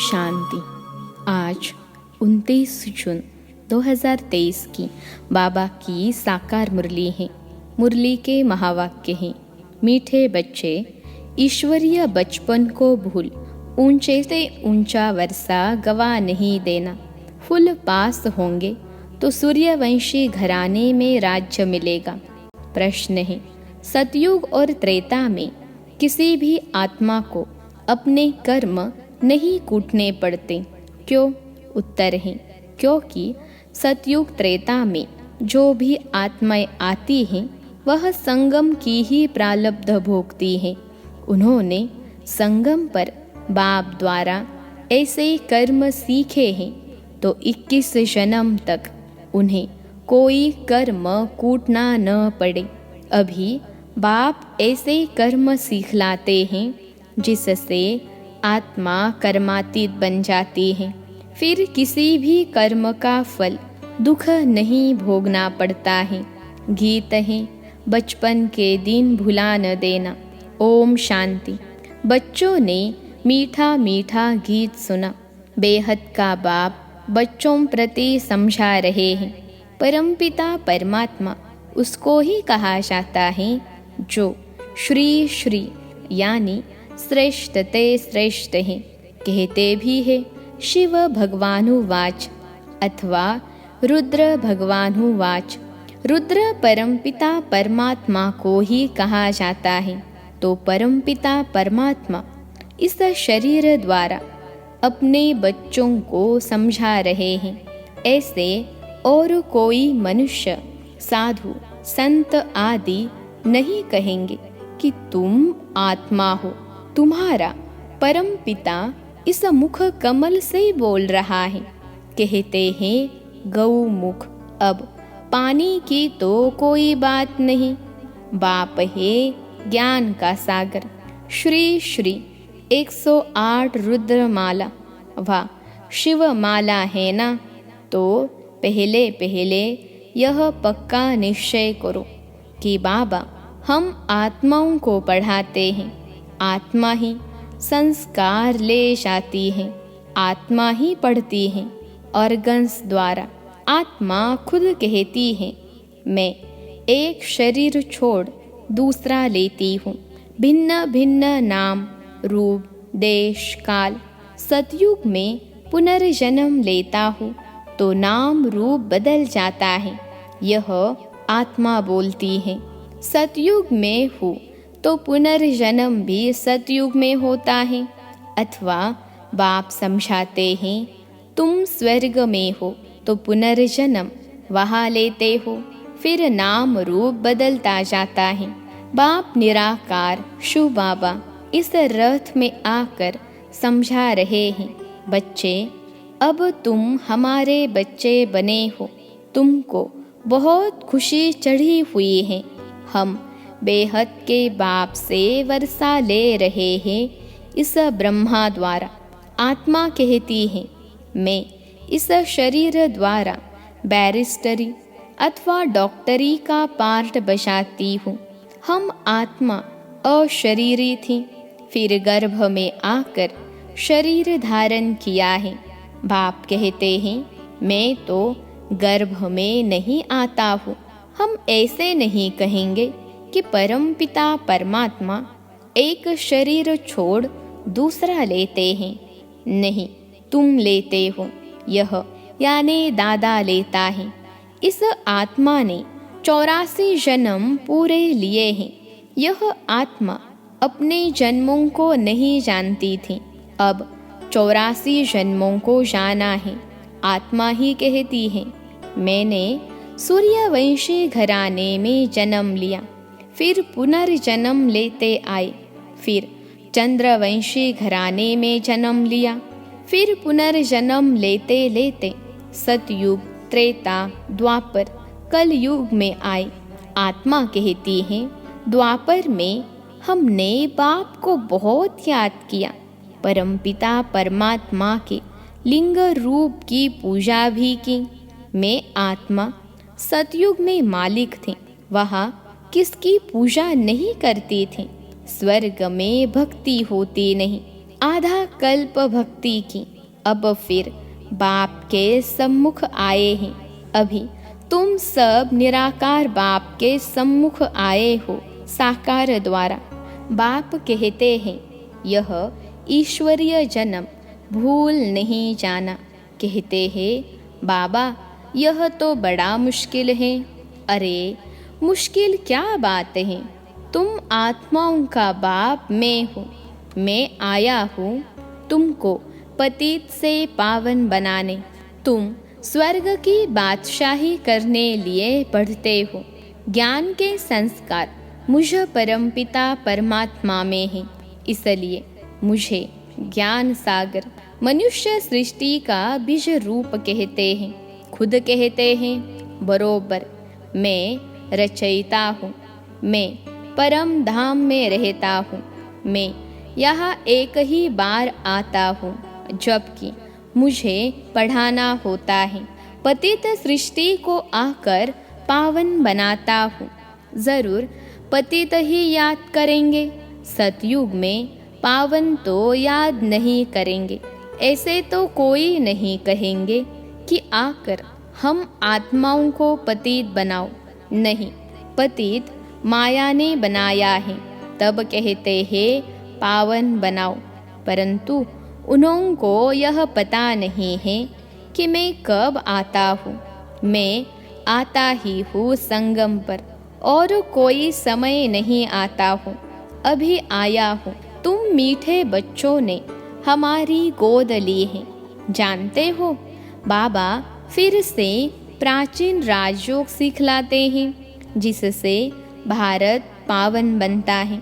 शांति। आज 29 जून 2023 की बाबा की साकार मुरली है। मुरली के महावाक्य हैं, मीठे बच्चे ईश्वरीय बचपन को भूल ऊंचे से ऊंचा वर्षा गवा नहीं देना। फूल पास होंगे तो सूर्यवंशी घराने में राज्य मिलेगा। प्रश्न है, सतयुग और त्रेता में किसी भी आत्मा को अपने कर्म नहीं कूटने पड़ते, क्यों? उत्तर है, क्योंकि सतयुग त्रेता में जो भी आत्माएं आती हैं वह संगम की ही प्रारब्ध भोगती हैं। उन्होंने संगम पर बाप द्वारा ऐसे कर्म सीखे हैं तो 21 जन्म तक उन्हें कोई कर्म कूटना न पड़े। अभी बाप ऐसे कर्म सिखलाते हैं जिससे आत्मा कर्मातीत बन जाती है। फिर किसी भी कर्म का फल दुख नहीं भोगना पड़ता है। गीत है, बचपन के दिन भुला न देना। ओम शांति। बच्चों ने मीठा मीठा गीत सुना। बेहद का बाप बच्चों प्रति समझा रहे हैं। परमपिता परमात्मा उसको ही कहा जाता है जो श्री श्री यानी श्रेष्ठ ते श्रेष्ठ है। कहते भी है शिव भगवानुवाच अथवा रुद्र भगवानुवाच। रुद्र परमपिता परमात्मा को ही कहा जाता है। तो परमपिता परमात्मा इस शरीर द्वारा अपने बच्चों को समझा रहे हैं। ऐसे और कोई मनुष्य, साधु, संत आदि नहीं कहेंगे कि तुम आत्मा हो। तुम्हारा परम पिता इस मुख कमल से बोल रहा है। कहते हैं गौमुख। अब पानी की तो कोई बात नहीं, बाप है ज्ञान का सागर। श्री श्री 108 रुद्रमाला व शिवमाला है ना, तो पहले पहले यह पक्का निश्चय करो कि बाबा हम आत्माओं को पढ़ाते हैं। आत्मा ही संस्कार ले जाती है, आत्मा ही पढ़ती है। ऑर्गन्स द्वारा आत्मा खुद कहती है मैं एक शरीर छोड़ दूसरा लेती हूँ। भिन्न भिन्न नाम, रूप, देश, काल। सतयुग में पुनर्जन्म लेता हूँ तो नाम रूप बदल जाता है, यह आत्मा बोलती है। सतयुग में हूँ तो पुनर्जन्म भी सतयुग में होता है। अथवा बाप समझाते हैं तुम स्वर्ग में हो तो पुनर्जन्म वहाँ लेते हो, फिर नाम रूप बदलता जाता है। बाप निराकार शिव बाबा इस रथ में आकर समझा रहे हैं, बच्चे अब तुम हमारे बच्चे बने हो, तुमको बहुत खुशी चढ़ी हुई है। हम बेहद के बाप से वर्षा ले रहे हैं इस ब्रह्मा द्वारा। आत्मा कहती है मैं इस शरीर द्वारा बैरिस्टरी अथवा डॉक्टरी का पार्ट बजाती हूँ। हम आत्मा अशरीरी थी, फिर गर्भ में आकर शरीर धारण किया है। बाप कहते हैं मैं तो गर्भ में नहीं आता हूँ। हम ऐसे नहीं कहेंगे कि परमपिता परमात्मा एक शरीर छोड़ दूसरा लेते हैं। नहीं, तुम लेते हो, यह यानी दादा लेता है। इस आत्मा ने 84 जन्म पूरे लिए हैं। यह आत्मा अपने जन्मों को नहीं जानती थी, अब 84 जन्मों को जाना है। आत्मा ही कहती है मैंने सूर्यवंशी घराने में जन्म लिया, फिर पुनर्जन्म लेते आए, फिर चंद्रवंशी घराने में जन्म लिया, फिर पुनर्जन्म लेते लेते सतयुग, त्रेता, द्वापर, कलयुग में आए। आत्मा कहती है द्वापर में हमने बाप को बहुत याद किया, परमपिता परमात्मा के लिंग रूप की पूजा भी की। मैं आत्मा सतयुग में मालिक थी, वहाँ किसकी पूजा नहीं करती थी। स्वर्ग में भक्ति होती नहीं, आधा कल्प भक्ति की, अब फिर बाप के सम्मुख आए हैं। अभी तुम सब निराकार बाप के सम्मुख आए हो साकार द्वारा। बाप कहते हैं यह ईश्वरीय जन्म भूल नहीं जाना। कहते हैं बाबा यह तो बड़ा मुश्किल है। अरे मुश्किल क्या बात है, तुम आत्माओं का बाप मैं हूँ। मैं आया हूँ तुमको पतित से पावन बनाने। तुम स्वर्ग की बादशाही करने लिए पढ़ते हो। ज्ञान के संस्कार मुझ परमपिता परमात्मा में हैं, इसलिए मुझे ज्ञान सागर मनुष्य सृष्टि का बीज रूप कहते हैं। खुद कहते हैं बरोबर मैं रचयिता हूँ, मैं परम धाम में रहता हूँ। मैं यहाँ एक ही बार आता हूँ, जबकि मुझे पढ़ाना होता है। पतित सृष्टि को आकर पावन बनाता हूँ। ज़रूर पतित ही याद करेंगे, सतयुग में पावन तो याद नहीं करेंगे। ऐसे तो कोई नहीं कहेंगे कि आकर हम आत्माओं को पतित बनाओ। नहीं, पतित माया ने बनाया है, तब कहते हैं पावन बनाओ। परंतु उन्हों को यह पता नहीं है कि मैं कब आता हूँ। मैं आता ही हूँ संगम पर, और कोई समय नहीं आता हूँ। अभी आया हूँ। तुम मीठे बच्चों ने हमारी गोद ली है। जानते हो बाबा फिर से प्राचीन राजयोग सिखलाते हैं, जिससे भारत पावन बनता है।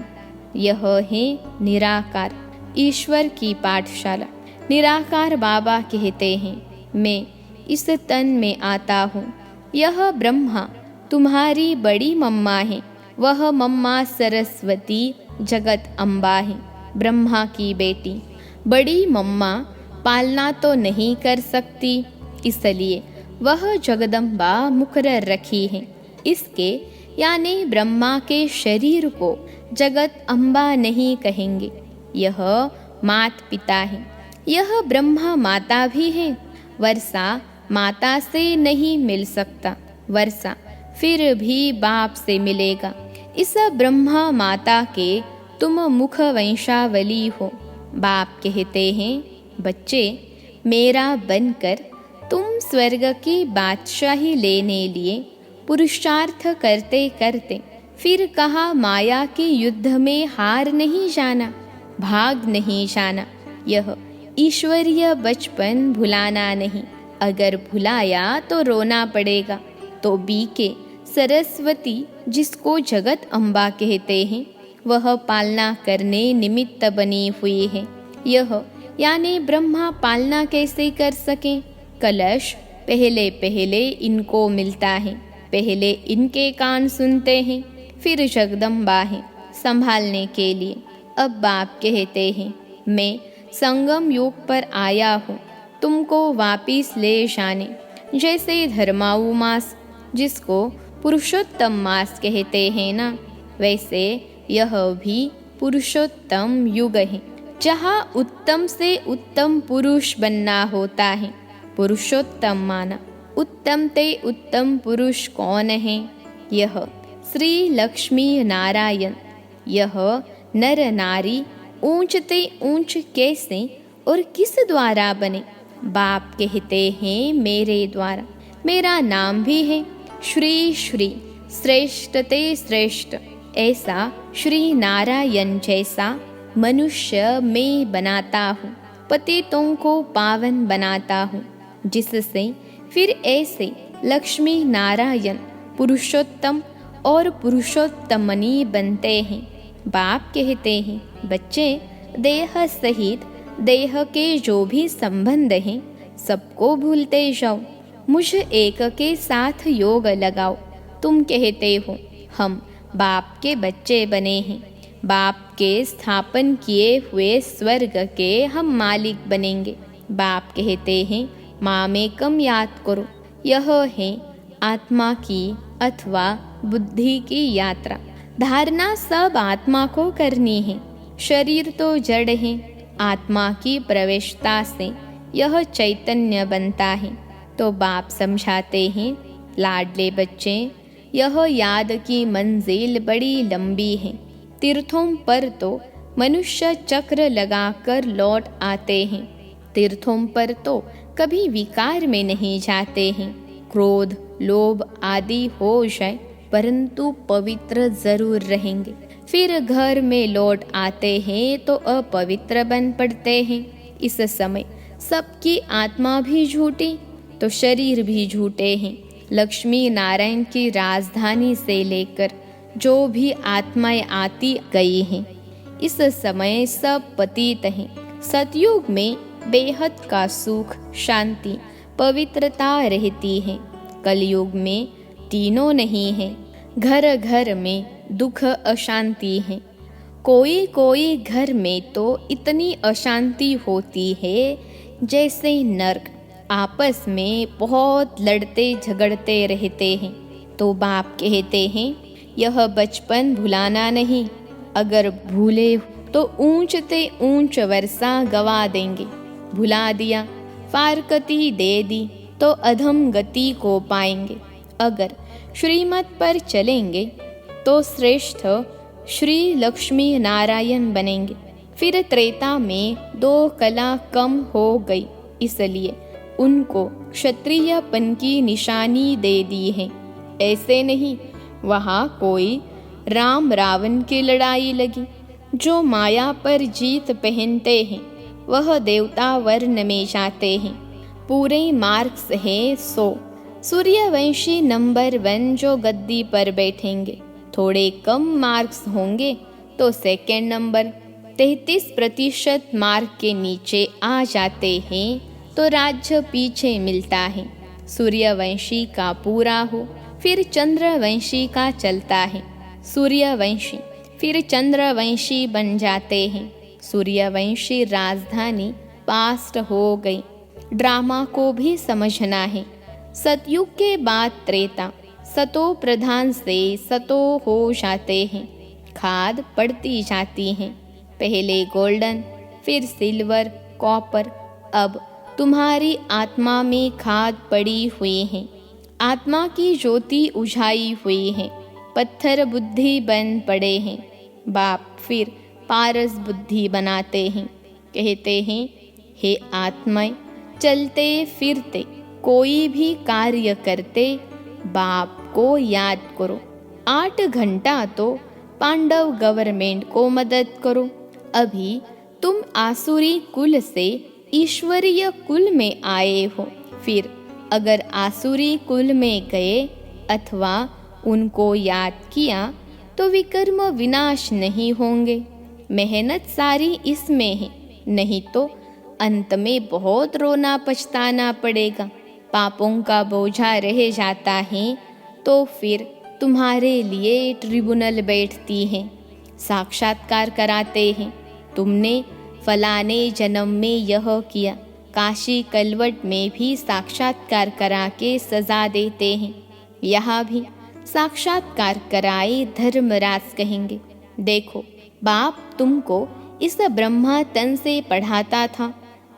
यह है निराकार ईश्वर की पाठशाला। निराकार बाबा कहते हैं मैं इस तन में आता हूँ। यह ब्रह्मा तुम्हारी बड़ी मम्मा है। वह मम्मा सरस्वती जगत अम्बा है, ब्रह्मा की बेटी। बड़ी मम्मा पालना तो नहीं कर सकती, इसलिए वह जगदम्बा मुकर्रर रखी है। इसके यानी ब्रह्मा के शरीर को जगत अम्बा नहीं कहेंगे। यह मात पिता है। यह ब्रह्मा माता भी है। वर्षा माता से नहीं मिल सकता, वर्षा फिर भी बाप से मिलेगा। इस ब्रह्मा माता के तुम मुख वंशावली हो। बाप कहते हैं बच्चे मेरा बनकर तुम स्वर्ग की बादशाही लेने लिए पुरुषार्थ करते करते फिर कहा माया के युद्ध में हार नहीं जाना, भाग नहीं जाना। यह ईश्वरीय बचपन भुलाना नहीं। अगर भुलाया तो रोना पड़ेगा। तो बीके सरस्वती जिसको जगत अम्बा कहते हैं, वह पालना करने निमित्त बनी हुई है। यह यानी ब्रह्मा पालना कैसे कर सकें? कलश पहले पहले इनको मिलता है, पहले इनके कान सुनते हैं, फिर जगदम्बा है संभालने के लिए। अब बाप कहते हैं मैं संगम युग पर आया हूँ तुमको वापिस ले जाने। जैसे धर्माऊ मास जिसको पुरुषोत्तम मास कहते हैं ना, वैसे यह भी पुरुषोत्तम युग है, जहाँ उत्तम से उत्तम पुरुष बनना होता है। पुरुषोत्तम माना। उत्तम ते उत्तम पुरुष कौन है? यह श्री लक्ष्मी नारायण। यह नर नारी ऊंच ते ऊंच कैसे और किस द्वारा बने? बाप कहते हैं मेरे द्वारा। मेरा नाम भी है श्री श्री, श्रेष्ठ ते श्रेष्ठ। ऐसा श्री नारायण जैसा मनुष्य मैं बनाता हूँ, पतितों को पावन बनाता हूँ, जिससे फिर ऐसे लक्ष्मी नारायण पुरुषोत्तम और पुरुषोत्तमनी बनते हैं। बाप कहते हैं बच्चे देह सहित देह के जो भी संबंध हैं सबको भूलते जाओ, मुझ एक के साथ योग लगाओ। तुम कहते हो हम बाप के बच्चे बने हैं, बाप के स्थापन किए हुए स्वर्ग के हम मालिक बनेंगे। बाप कहते हैं मामेकम याद करो। यह है आत्मा की अथवा बुद्धि की यात्रा। धारणा सब आत्मा को करनी है। शरीर तो जड़ है। आत्मा की प्रवेशता से यह चैतन्य बनता है। तो बाप समझाते हैं, लाडले बच्चे, यह याद की मंजिल बड़ी लंबी है। तीर्थों पर तो मनुष्य चक्र लगाकर लौट आते हैं। तीर्थों पर तो कभी विकार में नहीं जाते हैं। क्रोध, लोभ आदि हो जाए परंतु पवित्र जरूर रहेंगे। फिर घर में लौट आते हैं तो अपवित्र बन पड़ते हैं। इस समय सबकी आत्मा भी झूठी तो शरीर भी झूठे हैं। लक्ष्मी नारायण की राजधानी से लेकर जो भी आत्माएं आती गई हैं, इस समय सब पतित हैं। सतयुग में बेहद का सुख, शांति, पवित्रता रहती है। कलयुग में तीनों नहीं है। घर घर में दुख, अशांति है। कोई कोई घर में तो इतनी अशांति होती है जैसे नर्क। आपस में बहुत लड़ते झगड़ते रहते हैं। तो बाप कहते हैं, यह बचपन भुलाना नहीं। अगर भूले तो ऊंचते ऊंच वर्षा गवा देंगे। भुला दिया, फारकती दे दी तो अधम गति को पाएंगे। अगर श्रीमत पर चलेंगे तो श्रेष्ठ श्री लक्ष्मी नारायण बनेंगे। फिर त्रेता में 2 कला कम हो गई, इसलिए उनको क्षत्रियपन की निशानी दे दी है। ऐसे नहीं, वहाँ कोई राम रावण की लड़ाई लगी। जो माया पर जीत पहनते हैं वह देवता वर्ण में जाते हैं। पूरे मार्क्स है 100। सूर्यवंशी नंबर 1 जो गद्दी पर बैठेंगे। थोड़े कम मार्क्स होंगे तो सेकंड नंबर 33% मार्क के नीचे आ जाते हैं तो राज्य पीछे मिलता है। सूर्यवंशी का पूरा हो फिर चंद्रवंशी का चलता है। सूर्यवंशी फिर चंद्रवंशी बन जाते हैं। सूर्यवंशी राजधानी पास्ट हो गई। ड्रामा को भी समझना है। सतयुग के बाद त्रेता, सतो प्रधान से सतो हो जाते हैं। खाद पड़ती जाती हैं। पहले गोल्डन, फिर सिल्वर, कॉपर। अब तुम्हारी आत्मा में खाद पड़ी हुई है। आत्मा की ज्योति उझाई हुई है। पत्थर बुद्धि बन पड़े हैं। बाप फिर पारस बुद्धि बनाते हैं। कहते हैं, हे आत्माएं, चलते फिरते कोई भी कार्य करते बाप को याद करो। 8 घंटा तो पांडव गवर्नमेंट को मदद करो। अभी तुम आसुरी कुल से ईश्वरीय कुल में आए हो। फिर अगर आसुरी कुल में गए अथवा उनको याद किया तो विकर्म विनाश नहीं होंगे। मेहनत सारी इसमें है, नहीं तो अंत में बहुत रोना पछताना पड़ेगा। पापों का बोझा रह जाता है तो फिर तुम्हारे लिए ट्रिब्यूनल बैठती है, साक्षात्कार कराते हैं। तुमने फलाने जन्म में यह किया। काशी कलवट में भी साक्षात्कार करा के सजा देते हैं। यहाँ भी साक्षात्कार कराए धर्मराज कहेंगे, देखो बाप तुमको इस ब्रह्मा तन से पढ़ाता था,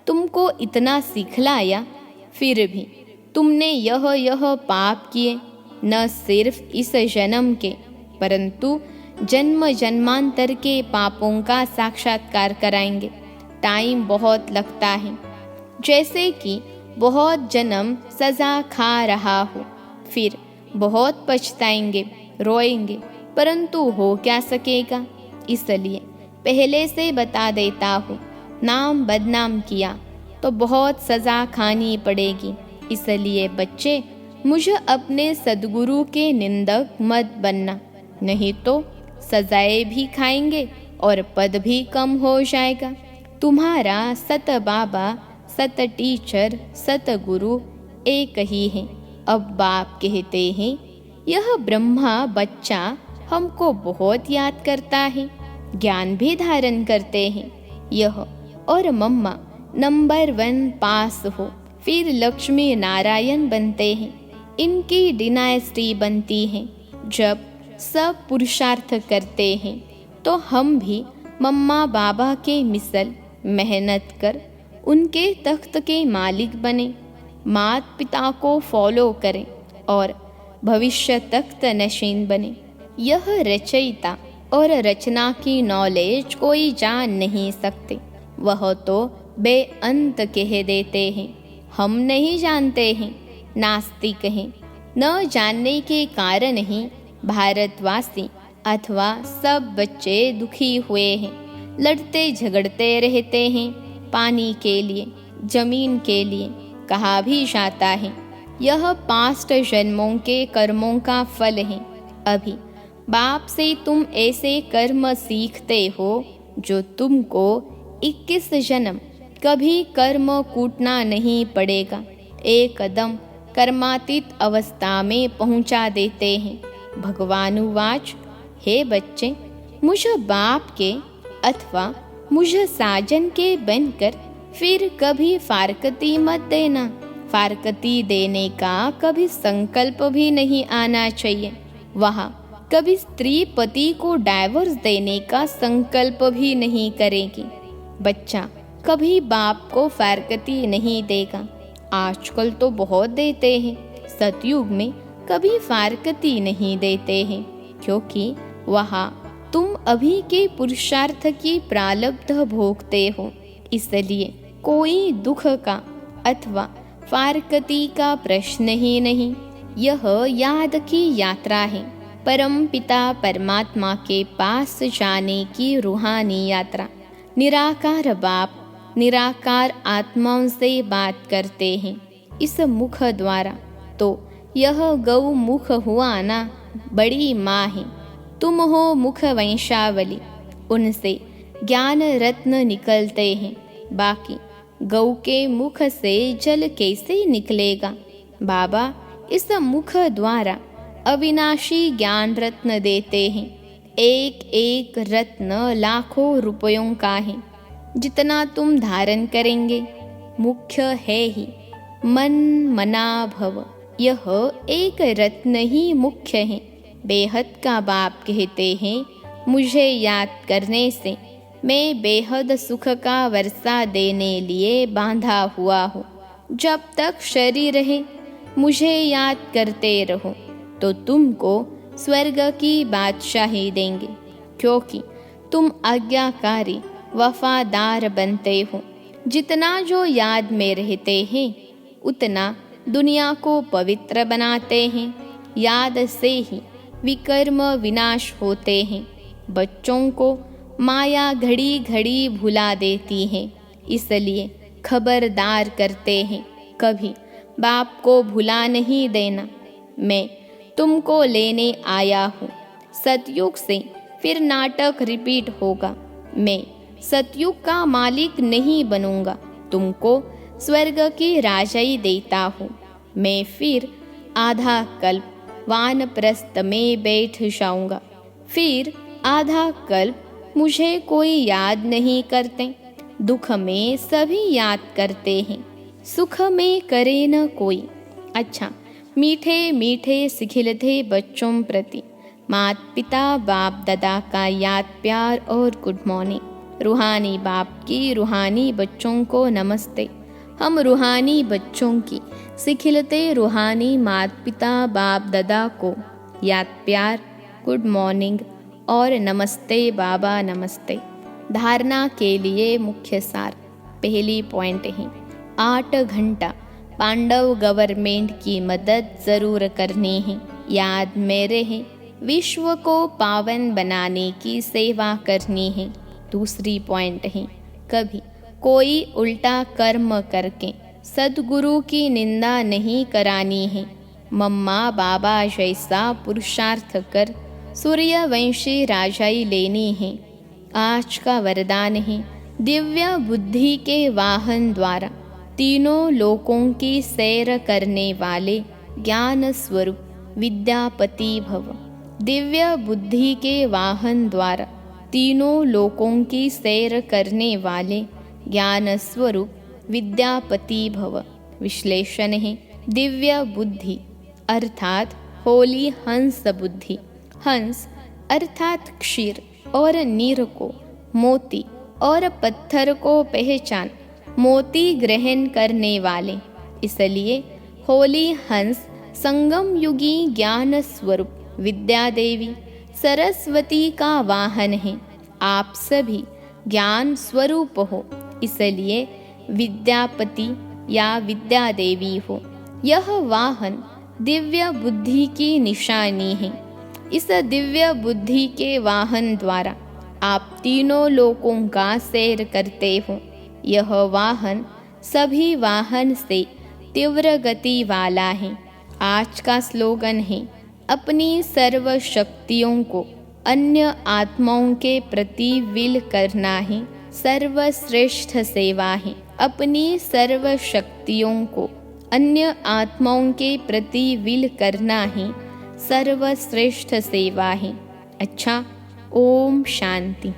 तुमको इतना सिखलाया, फिर भी तुमने यह पाप किए। न सिर्फ इस जन्म के परंतु जन्म जन्मांतर के पापों का साक्षात्कार कराएंगे। टाइम बहुत लगता है, जैसे कि बहुत जन्म सजा खा रहा हो। फिर बहुत पछताएंगे, रोएंगे, परंतु हो क्या सकेगा। इसलिए पहले से बता देता हूँ, नाम बदनाम किया तो बहुत सजा खानी पड़ेगी। इसलिए बच्चे, मुझे अपने सद्गुरु के निंदक मत बनना, नहीं तो सजाएं भी खाएंगे और पद भी कम हो जाएगा। तुम्हारा सत बाबा, सत टीचर, सत गुरु एक ही है। अब बाप कहते हैं, यह ब्रह्मा बच्चा हमको बहुत याद करता है, ज्ञान भी धारण करते हैं। यह और मम्मा नंबर 1 पास हो, फिर लक्ष्मी नारायण बनते हैं। इनकी डिनाइस्टी बनती है। जब सब पुरुषार्थ करते हैं तो हम भी मम्मा बाबा के मिसल मेहनत कर उनके तख्त के मालिक बने, माता पिता को फॉलो करें और भविष्य तख्त नशीन बने। यह रचयिता और रचना की नॉलेज कोई जान नहीं सकते, वह तो बेअंत कह देते हैं। हम नहीं जानते हैं, नास्तिक हैं। न जानने के कारण ही भारतवासी अथवा सब बच्चे दुखी हुए हैं, लड़ते झगड़ते रहते हैं पानी के लिए, जमीन के लिए। कहा भी जाता है यह 5 जन्मों के कर्मों का फल है। अभी बाप से तुम ऐसे कर्म सीखते हो जो तुमको 21 जन्म कभी कर्म कूटना नहीं पड़ेगा, एकदम कर्मातीत अवस्था में पहुंचा देते हैं। भगवानुवाच, हे बच्चे, मुझ बाप के अथवा मुझ साजन के बनकर फिर कभी फारकती मत देना। फारकती देने का कभी संकल्प भी नहीं आना चाहिए। वहाँ कभी स्त्री पति को डाइवोर्स देने का संकल्प भी नहीं करेगी। बच्चा कभी बाप को फारकती नहीं देगा। आजकल तो बहुत देते हैं, सतयुग में कभी फारकती नहीं देते हैं, क्योंकि वहाँ तुम अभी के पुरुषार्थ की प्रारब्ध भोगते हो, इसलिए कोई दुख का अथवा फारकती का प्रश्न ही नहीं। यह याद की यात्रा है, परम पिता परमात्मा के पास जाने की रूहानी यात्रा। निराकार बाप निराकार आत्माओं से बात करते हैं इस मुख द्वारा। तो यह गौ मुख हुआ ना, बड़ी माँ है। तुम हो मुख वंशावली, उनसे ज्ञान रत्न निकलते हैं। बाकी गौ के मुख से जल कैसे निकलेगा? बाबा इस मुख द्वारा अविनाशी ज्ञान रत्न देते हैं। एक एक रत्न लाखों रुपयों का है। जितना तुम धारण करेंगे, मुख्य है ही मन मना भव। यह एक रत्न ही मुख्य है। बेहद का बाप कहते हैं, मुझे याद करने से मैं बेहद सुख का वर्षा देने लिए बांधा हुआ हूँ। जब तक शरीर है मुझे याद करते रहो तो तुमको स्वर्ग की बादशाही देंगे, क्योंकि तुम आज्ञाकारी वफादार बनते हो। जितना जो याद में रहते हैं उतना दुनिया को पवित्र बनाते हैं। याद से ही विकर्म विनाश होते हैं। बच्चों को माया घड़ी घड़ी भुला देती है, इसलिए खबरदार करते हैं, कभी बाप को भुला नहीं देना। मैं तुमको लेने आया हूँ। सतयुग से फिर नाटक रिपीट होगा। मैं सतयुग का मालिक नहीं बनूंगा, तुमको स्वर्ग की राजाई देता हूँ। मैं फिर आधा कल्प वानप्रस्थ में बैठ जाऊंगा। फिर आधा कल्प मुझे कोई याद नहीं करते। दुख में सभी याद करते हैं, सुख में करे न कोई। अच्छा, मीठे मीठे सिखिलते बच्चों प्रति माता पिता बाप दादा का याद प्यार और गुड मॉर्निंग। रूहानी बाप की रूहानी बच्चों को नमस्ते। हम रूहानी बच्चों की सिखिलते रूहानी माता पिता बाप दादा को याद प्यार, गुड मॉर्निंग और नमस्ते बाबा नमस्ते। धारणा के लिए मुख्य सार। पहली पॉइंट है, 8 घंटा पांडव गवर्नमेंट की मदद जरूर करनी है। याद में रहे, विश्व को पावन बनाने की सेवा करनी है। दूसरी पॉइंट है, कभी कोई उल्टा कर्म करके सद्गुरु की निंदा नहीं करानी है। मम्मा बाबा जैसा पुरुषार्थ कर सूर्यवंशी राजाई लेनी है। आज का वरदान है, दिव्य बुद्धि के वाहन द्वारा तीनों लोकों की सैर करने वाले ज्ञान स्वरूप विद्यापति भव। दिव्य बुद्धि के वाहन द्वारा तीनों लोकों की सैर करने वाले ज्ञान स्वरूप विद्यापति भव। विश्लेषण है, दिव्य बुद्धि अर्थात होली हंस बुद्धि। हंस अर्थात क्षीर और नीर को, मोती और पत्थर को पहचान मोती ग्रहण करने वाले, इसलिए होली हंस संगम युगी ज्ञान स्वरूप विद्या देवी सरस्वती का वाहन है। आप सभी ज्ञान स्वरूप हो, इसलिए विद्यापति या विद्या देवी हो। यह वाहन दिव्य बुद्धि की निशानी है। इस दिव्य बुद्धि के वाहन द्वारा आप तीनों लोकों का सैर करते हो। यह वाहन सभी वाहन से तीव्र गति वाला है। आज का स्लोगन है, अपनी सर्व शक्तियों को अन्य आत्माओं के प्रति विल करना ही सर्वश्रेष्ठ सेवा है। अपनी सर्व शक्तियों को अन्य आत्माओं के प्रति विल करना ही सर्वश्रेष्ठ सेवा है। अच्छा, ओम शांति।